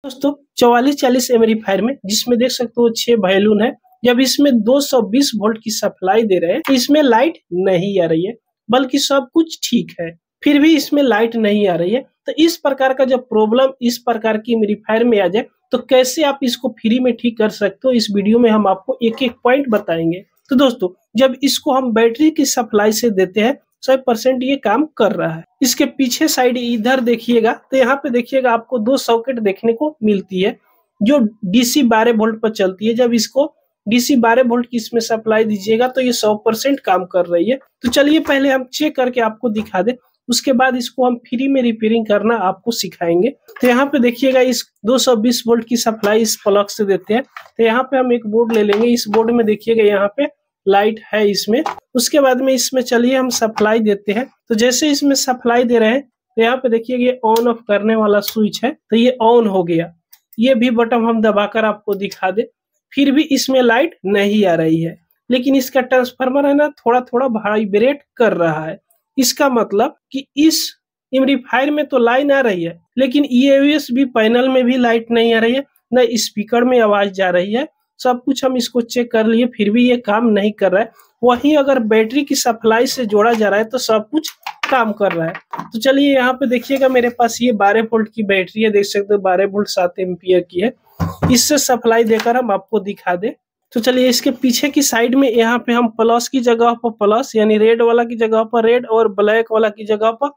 दोस्तों 4440 एम्पलीफायर में जिसमें देख सकते हो 6 बैलून है। जब इसमें 220 वोल्ट की सप्लाई दे रहे हैं तो इसमें लाइट नहीं आ रही है, बल्कि सब कुछ ठीक है, फिर भी इसमें लाइट नहीं आ रही है। तो इस प्रकार का जब प्रॉब्लम इस प्रकार की एम्पलीफायर में आ जाए तो कैसे आप इसको फ्री में ठीक कर सकते हो, इस वीडियो में हम आपको एक एक पॉइंट बताएंगे। तो दोस्तों जब इसको हम बैटरी की सप्लाई से देते हैं 100% ये काम कर रहा है। इसके पीछे साइड इधर देखिएगा तो यहाँ पे देखिएगा आपको 2 सॉकेट देखने को मिलती है जो डीसी 12 वोल्ट पर चलती है। जब इसको डीसी 12 वोल्ट की इसमें सप्लाई दीजिएगा तो ये 100% काम कर रही है। तो चलिए पहले हम चेक करके आपको दिखा दे, उसके बाद इसको हम फ्री में रिपेयरिंग करना आपको सिखाएंगे। तो यहाँ पे देखिएगा इस 220 वोल्ट की सप्लाई इस प्लग से देते हैं। तो यहाँ पे हम एक बोर्ड ले लेंगे, इस बोर्ड में देखिएगा यहाँ पे लाइट है इसमें। उसके बाद में इसमें चलिए हम सप्लाई देते हैं। तो जैसे इसमें सप्लाई दे रहे हैं तो यहाँ पे देखिए ये ऑन ऑफ करने वाला स्विच है, तो ये ऑन हो गया। ये भी बटन हम दबाकर आपको दिखा दे, फिर भी इसमें लाइट नहीं आ रही है, लेकिन इसका ट्रांसफार्मर है ना थोड़ा थोड़ा वाइब्रेट कर रहा है। इसका मतलब कि इस एम्पलीफायर में तो लाइन आ रही है, लेकिन यूएसबी पैनल में भी लाइट नहीं आ रही है, न स्पीकर में आवाज जा रही है। सब कुछ हम इसको चेक कर लिए, फिर भी ये काम नहीं कर रहा है। वहीं अगर बैटरी की सप्लाई से जोड़ा जा रहा है तो सब कुछ काम कर रहा है। तो चलिए यहाँ पे देखिएगा मेरे पास ये 12 वोल्ट की बैटरी है, देख सकते हो 12 वोल्ट 7 एम्पियर की है। इससे सप्लाई देकर हम आपको दिखा दे। तो चलिए इसके पीछे की साइड में यहाँ पे हम प्लस की जगह पर प्लस यानी रेड वाला की जगह पर रेड और ब्लैक वाला की जगह पर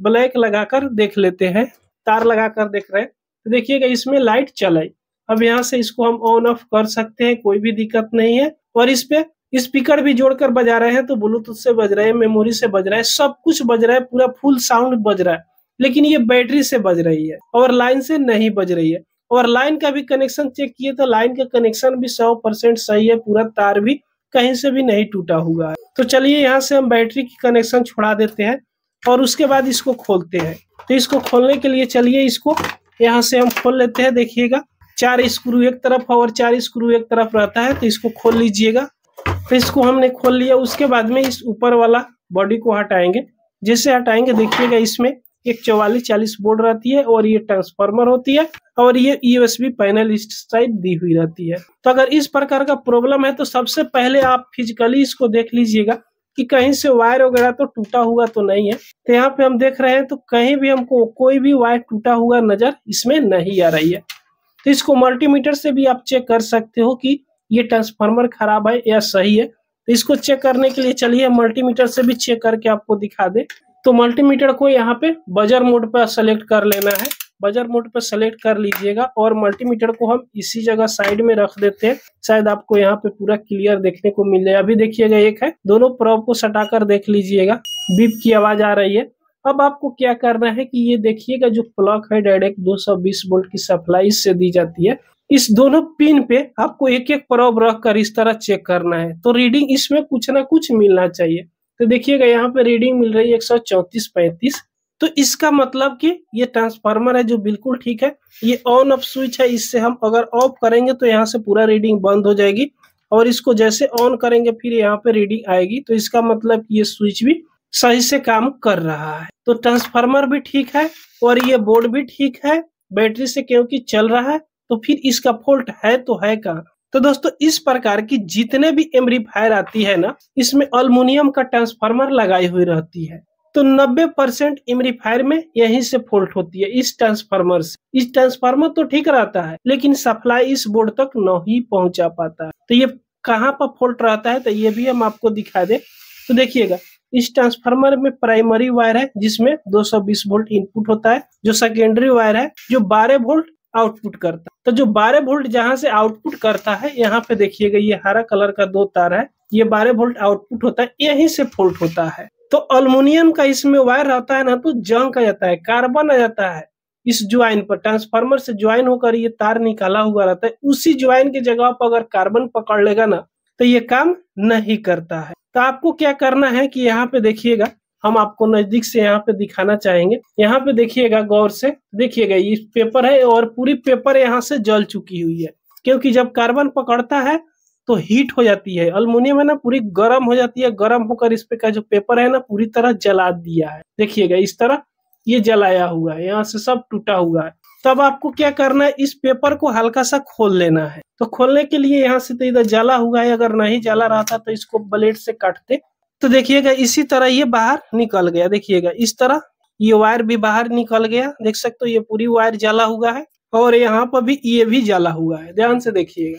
ब्लैक लगाकर देख लेते हैं, तार लगाकर देख रहे हैं। तो देखिएगा इसमें लाइट चलाई। अब यहाँ से इसको हम ऑन ऑफ कर सकते हैं, कोई भी दिक्कत नहीं है। और इस पे स्पीकर भी जोड़कर बजा रहे हैं तो ब्लूटूथ से बज रहे हैं, मेमोरी से बज रहा है, सब कुछ बज रहा है, पूरा फुल साउंड बज रहा है। लेकिन ये बैटरी से बज रही है और लाइन से नहीं बज रही है। और लाइन का भी कनेक्शन चेक किए तो लाइन का कनेक्शन भी 100% सही है, पूरा तार भी कहीं से भी नहीं टूटा हुआ है। तो चलिए यहाँ से हम बैटरी की कनेक्शन छुड़ा देते हैं और उसके बाद इसको खोलते हैं। तो इसको खोलने के लिए चलिए इसको यहाँ से हम खोल लेते हैं। देखिएगा 4 स्क्रू एक तरफ और 4 स्क्रू एक तरफ रहता है, तो इसको खोल लीजिएगा। तो इसको हमने खोल लिया। उसके बाद में इस ऊपर वाला बॉडी को हटाएंगे। जैसे हटाएंगे देखिएगा इसमें एक 4440 बोर्ड रहती है और ये ट्रांसफार्मर होती है और ये यूएसबी पैनल इस साइड दी हुई रहती है। तो अगर इस प्रकार का प्रॉब्लम है तो सबसे पहले आप फिजिकली इसको देख लीजिएगा कि कहीं से वायर वगैरह तो टूटा हुआ तो नहीं है। तो यहाँ पे हम देख रहे हैं तो कहीं भी हमको कोई भी वायर टूटा हुआ नजर इसमें नहीं आ रही है। तो इसको मल्टीमीटर से भी आप चेक कर सकते हो कि ये ट्रांसफार्मर खराब है या सही है। तो इसको चेक करने के लिए चलिए मल्टीमीटर से भी चेक करके आपको दिखा दे। तो मल्टीमीटर को यहाँ पे बजर मोड पर सेलेक्ट कर लेना है। बजर मोड पर सेलेक्ट कर लीजिएगा और मल्टीमीटर को हम इसी जगह साइड में रख देते हैं, शायद आपको यहाँ पे पूरा क्लियर देखने को मिल जाए। अभी देखिएगा एक है, दोनों प्रोब को सटाकर देख लीजिएगा, बीप की आवाज आ रही है। अब आपको क्या करना है कि ये देखिएगा जो प्लग है डायरेक्ट 220 वोल्ट की सप्लाई इससे दी जाती है, इस दोनों पिन पे आपको एक एक प्रोब रख कर इस तरह चेक करना है। तो रीडिंग इसमें कुछ ना कुछ मिलना चाहिए। तो देखिएगा यहाँ पे रीडिंग मिल रही है 134/35। तो इसका मतलब कि ये ट्रांसफार्मर है जो बिल्कुल ठीक है। ये ऑन ऑफ स्विच है, इससे हम अगर ऑफ करेंगे तो यहाँ से पूरा रीडिंग बंद हो जाएगी और इसको जैसे ऑन करेंगे फिर यहाँ पे रीडिंग आएगी। तो इसका मतलब ये स्विच भी सही से काम कर रहा है। तो ट्रांसफार्मर भी ठीक है और ये बोर्ड भी ठीक है, बैटरी से क्योंकि चल रहा है। तो फिर इसका फॉल्ट है तो है कहाँ? तो दोस्तों इस प्रकार की जितने भी एम्पलीफायर आती है ना, इसमें एल्युमिनियम का ट्रांसफार्मर लगाई हुई रहती है। तो 90% एम्पलीफायर में यहीं से फॉल्ट होती है, इस ट्रांसफार्मर से। इस ट्रांसफार्मर तो ठीक रहता है लेकिन सप्लाई इस बोर्ड तक नहीं पहुंचा पाता है। तो ये कहाँ पर फॉल्ट रहता है तो ये भी हम आपको दिखा दे। तो देखिएगा इस ट्रांसफार्मर में प्राइमरी वायर है जिसमें 220 वोल्ट इनपुट होता है, जो सेकेंडरी वायर है जो 12 वोल्ट आउटपुट करता है। तो जो 12 वोल्ट जहां से आउटपुट करता है, यहाँ पे देखिएगा ये हरा कलर का 2 तार है, ये 12 वोल्ट आउटपुट होता है, यहीं से फॉल्ट होता है। तो एल्युमिनियम का इसमें वायर रहता है ना, तो जंग आ जाता है, कार्बन आ जाता है इस ज्वाइन पर। ट्रांसफार्मर से ज्वाइन होकर ये तार निकाला हुआ रहता है, उसी ज्वाइन की जगह पर अगर कार्बन पकड़ लेगा ना तो ये काम नहीं करता है। तो आपको क्या करना है कि यहाँ पे देखिएगा, हम आपको नजदीक से यहाँ पे दिखाना चाहेंगे। यहाँ पे देखिएगा गौर से, देखिएगा ये पेपर है और पूरी पेपर यहाँ से जल चुकी हुई है, क्योंकि जब कार्बन पकड़ता है तो हीट हो जाती है, एल्युमिनियम है ना पूरी गर्म हो जाती है। गर्म होकर इस पे का जो पेपर है ना पूरी तरह जला दिया है। देखिएगा इस तरह ये जलाया हुआ है, यहाँ से सब टूटा हुआ है। तब आपको क्या करना है, इस पेपर को हल्का सा खोल लेना है। तो खोलने के लिए यहाँ से तो इधर जला हुआ है, अगर नहीं जला रहा था तो इसको ब्लेड से काटते। तो देखिएगा इसी तरह ये बाहर निकल गया, देखिएगा इस तरह ये वायर भी बाहर निकल गया, देख सकते हो ये पूरी वायर जला हुआ है और यहाँ पर भी ये भी जला हुआ है। ध्यान से देखिएगा,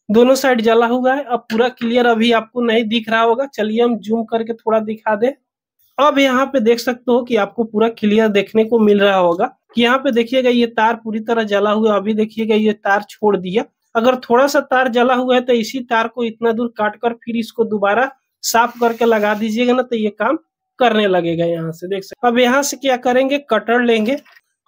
दोनों साइड जला हुआ है। अब पूरा क्लियर अभी आपको नहीं दिख रहा होगा, चलिए हम जूम करके थोड़ा दिखा दे। अब यहाँ पे देख सकते हो कि आपको पूरा क्लियर देखने को मिल रहा होगा कि यहाँ पे देखिएगा ये तार पूरी तरह जला हुआ है। अभी देखिएगा ये तार छोड़ दिया। अगर थोड़ा सा तार जला हुआ है तो इसी तार को इतना दूर काट कर फिर इसको दोबारा साफ करके लगा दीजिएगा ना, तो ये काम करने लगेगा। यहाँ से देख सकते। अब यहाँ से क्या करेंगे, कटर लेंगे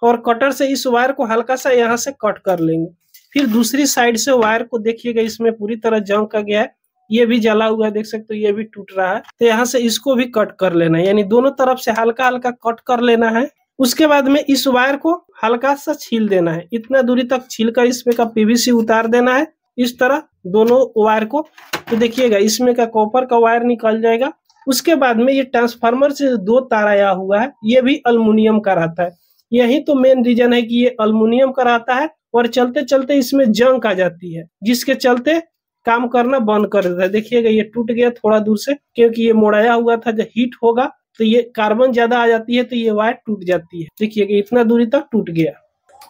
और कटर से इस वायर को हल्का सा यहाँ से कट कर लेंगे। फिर दूसरी साइड से वायर को देखिएगा, इसमें पूरी तरह जंग का गया है, ये भी जला हुआ है, देख सकते हो ये भी टूट रहा है। तो यहाँ से इसको भी कट कर लेना है, यानी दोनों तरफ से हल्का हल्का कट कर लेना है। उसके बाद में इस वायर को हल्का सा छील देना है, इतना दूरी तक छील कर इसमें का पीवीसी उतार देना है इस तरह दोनों वायर को। तो देखिएगा इसमें का कॉपर का वायर निकल जाएगा। उसके बाद में ये ट्रांसफार्मर से दो तार आया हुआ है, ये भी अल्युमिनियम का रहता है। यही तो मेन रीजन है कि ये अल्युमिनियम का रहता है और चलते चलते इसमें जंग आ जाती है, जिसके चलते काम करना बंद कर देता है। देखिएगा ये टूट गया थोड़ा दूर से, क्योंकि ये मोड़ाया हुआ था। जब हीट होगा तो ये कार्बन ज्यादा आ जाती है तो ये वायर टूट जाती है। देखिएगा इतना दूरी तक टूट गया।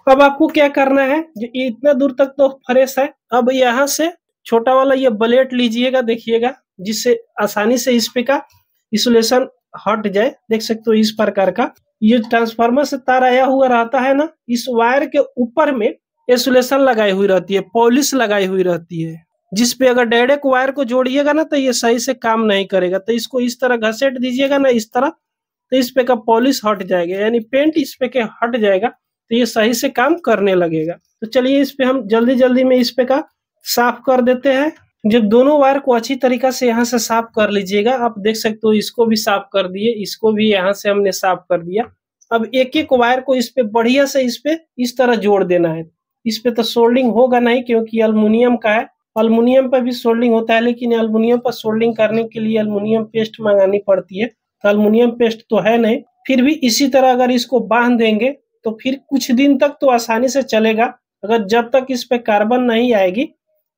अब आपको क्या करना है, जो ये इतना दूर तक तो फ्रेश है, अब यहाँ से छोटा वाला ये ब्लेड लीजिएगा, देखिएगा जिससे आसानी से इस पे का इंसुलेशन हट जाए। देख सकते हो इस प्रकार का ये ट्रांसफार्मर से तार आया हुआ रहता है ना, इस वायर के ऊपर में इंसुलेशन लगाई हुई रहती है, पॉलिश लगाई हुई रहती है, जिसपे अगर डायरेक्ट वायर को जोड़िएगा ना तो ये सही से काम नहीं करेगा। तो इसको इस तरह घसेट दीजिएगा ना इस तरह, तो इस पे का पॉलिश हट जाएगा, यानी पेंट इस पे के हट जाएगा, तो ये सही से काम करने लगेगा। तो चलिए इस पे हम जल्दी जल्दी में इस पे का साफ कर देते हैं। जब दोनों वायर को अच्छी तरीका से यहाँ से साफ कर लीजिएगा, आप देख सकते हो इसको भी साफ कर दिए, इसको भी यहाँ से हमने साफ कर दिया। अब एक एक वायर को इस पे बढ़िया से इस पे इस तरह जोड़ देना है। इस पे तो सोल्डिंग होगा नहीं क्योंकि अल्युमिनियम का है, अल्युमिनियम पर भी सोल्डिंग होता है, लेकिन अल्युमिनियम पर सोल्डिंग करने के लिए अल्युमिनियम पेस्ट मंगानी पड़ती है, तो अल्युमिनियम पेस्ट तो है नहीं। फिर भी इसी तरह अगर इसको बांध देंगे तो फिर कुछ दिन तक तो आसानी से चलेगा। अगर जब तक इस पे कार्बन नहीं आएगी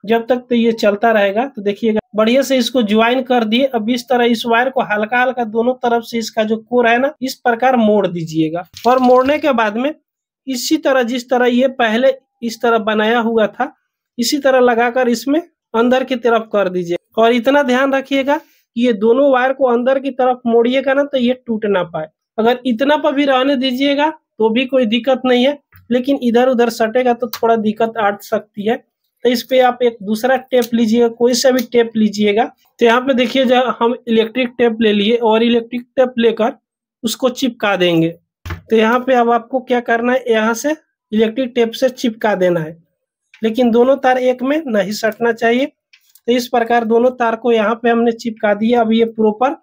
जब तक तो ये चलता रहेगा। तो देखिएगा बढ़िया से इसको ज्वाइन कर दिए। अब इस तरह इस वायर को हल्का हल्का दोनों तरफ से इसका जो कोर है ना इस प्रकार मोड़ दीजिएगा, और मोड़ने के बाद में इसी तरह जिस तरह ये पहले इस तरह बनाया हुआ था इसी तरह लगाकर इसमें अंदर की तरफ कर दीजिए। और इतना ध्यान रखिएगा कि ये दोनों वायर को अंदर की तरफ मोड़िएगा ना तो ये टूट ना पाए। अगर इतना पर भी रहने दीजिएगा तो भी कोई दिक्कत नहीं है, लेकिन इधर उधर सटेगा तो थोड़ा दिक्कत आ सकती है। तो इस पे आप एक दूसरा टेप लीजिएगा, कोई सा भी टेप लीजिएगा। तो यहाँ पे देखिए जब हम इलेक्ट्रिक टेप ले लिए और इलेक्ट्रिक टेप लेकर उसको चिपका देंगे। तो यहाँ पे अब आपको क्या करना है, यहाँ से इलेक्ट्रिक टेप से चिपका देना है, लेकिन दोनों तार एक में नहीं सटना चाहिए। तो इस प्रकार दोनों तार को यहाँ पे हमने चिपका दिया। अब ये प्रॉपर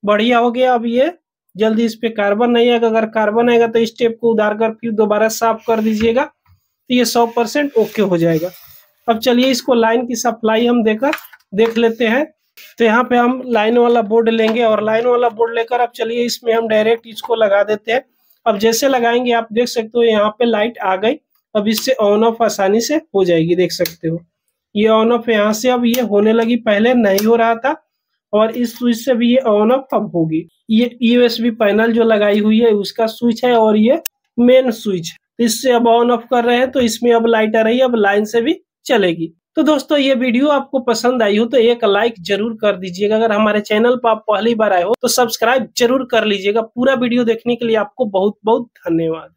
बढ़िया हो गया। अब ये जल्दी इस पे कार्बन नहीं आएगा, अगर कार्बन आएगा तो इस टेप को उतार कर फिर दोबारा साफ कर दीजिएगा, तो ये 100% ओके हो जाएगा। अब चलिए इसको लाइन की सप्लाई हम देकर देख लेते हैं। तो यहाँ पे हम लाइन वाला बोर्ड लेंगे और लाइन वाला बोर्ड लेकर अब चलिए इसमें हम डायरेक्ट इसको लगा देते हैं। अब जैसे लगाएंगे आप देख सकते हो यहाँ पे लाइट आ गई। अब इससे ऑन ऑफ आसानी से हो जाएगी, देख सकते हो ये ऑन ऑफ यहाँ से अब ये होने लगी, पहले नहीं हो रहा था। और इस स्विच से भी ये ऑन ऑफ अब होगी। ये यूएसबी पैनल जो लगाई हुई है उसका स्विच है और ये मेन स्विच है, इससे अब ऑन ऑफ कर रहे हैं तो इसमें अब लाइट आ रही है, अब लाइन से भी चलेगी। तो दोस्तों ये वीडियो आपको पसंद आई हो तो एक लाइक जरूर कर दीजिएगा। अगर हमारे चैनल पर आप पहली बार आए हो तो सब्सक्राइब जरूर कर लीजिएगा। पूरा वीडियो देखने के लिए आपको बहुत बहुत धन्यवाद।